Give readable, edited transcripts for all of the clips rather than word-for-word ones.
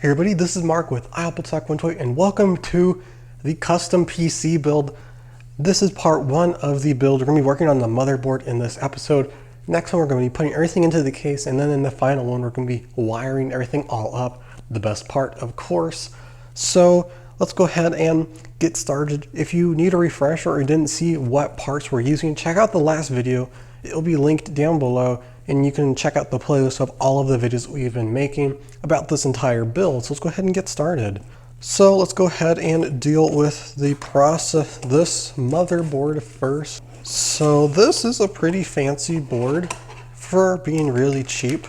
Hey everybody, this is Mark with Tech and welcome to the custom PC build. This is part one of the build. We're going to be working on the motherboard in this episode. Next one we're going to be putting everything into the case, and then in the final one we're going to be wiring everything all up. The best part, of course. So let's go ahead and get started. If you need a refresher or you didn't see what parts we're using, check out the last video. It'll be linked down below, and you can check out the playlist of all of the videos we've been making about this entire build. So let's go ahead and get started. So let's go ahead and deal with the process, this motherboard first. So this is a pretty fancy board for being really cheap.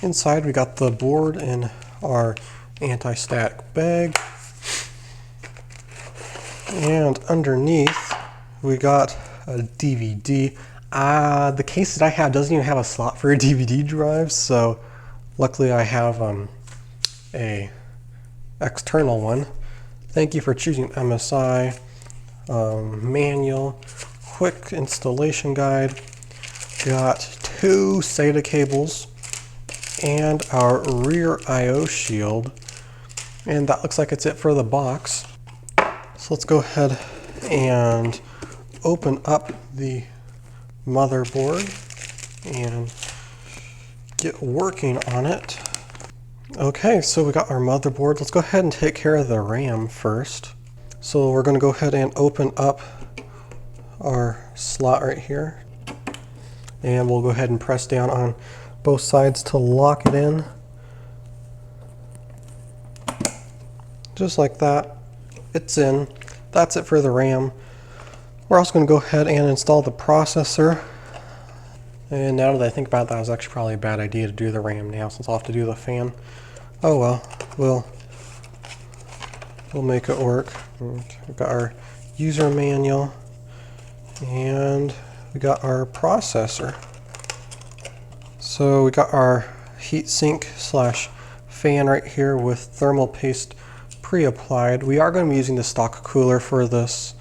Inside we got the board in our anti-static bag. And underneath we got a DVD. The case that I have doesn't even have a slot for a DVD drive, so luckily I have a external one. Thank you for choosing MSI. Manual, quick installation guide. Got two SATA cables and our rear I/O shield, and that looks like it's it for the box. So let's go ahead and open up the motherboard and get working on it. Okay, so we got our motherboard. Let's go ahead and take care of the RAM first. So we're going to go ahead and open up our slot right here, and we'll go ahead and press down on both sides to lock it in, just like that. It's in. That's it for the RAM. We're also going to go ahead and install the processor. And now that I think about that, it was actually probably a bad idea to do the RAM now, since I'll have to do the fan. Oh well, we'll make it work. We've got our user manual, and we got our processor. So we got our heatsink slash fan right here with thermal paste pre-applied. We are going to be using the stock cooler for this.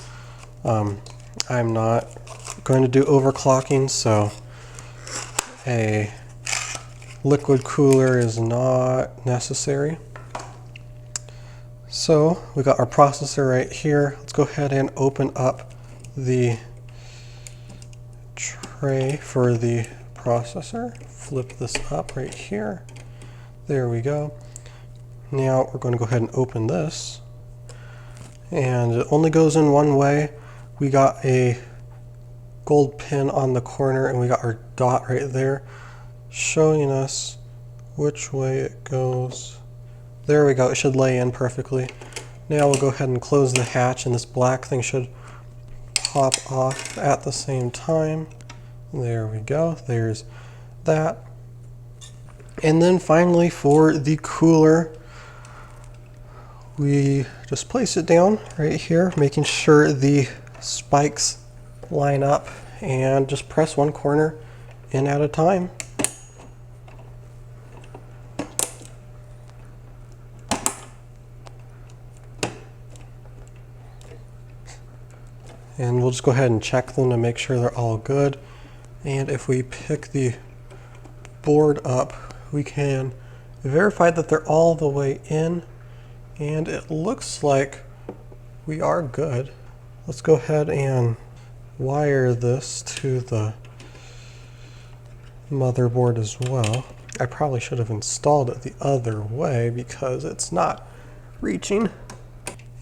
I'm not going to do overclocking, so a liquid cooler is not necessary. So we got our processor right here. Let's go ahead and open up the tray for the processor. Flip this up right here. There we go. Now we're going to go ahead and open this, and it only goes in one way. We got a gold pin on the corner, and we got our dot right there showing us which way it goes. There we go. It should lay in perfectly. Now we'll go ahead and close the hatch, and this black thing should pop off at the same time. There we go. There's that. And then finally, for the cooler, we just place it down right here, making sure the spikes line up, and just press one corner in at a time. And we'll just go ahead and check them to make sure they're all good. And if we pick the board up, we can verify that they're all the way in, and it looks like we are good. Let's go ahead and wire this to the motherboard as well. I probably should have installed it the other way because it's not reaching.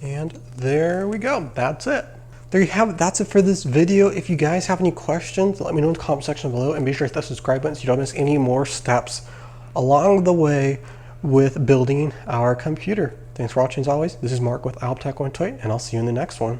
And there we go. That's it. There you have it. That's it for this video. If you guys have any questions, let me know in the comment section below, and be sure to hit the subscribe button so you don't miss any more steps along the way with building our computer. Thanks for watching as always. This is Mark with Tech, and I'll see you in the next one.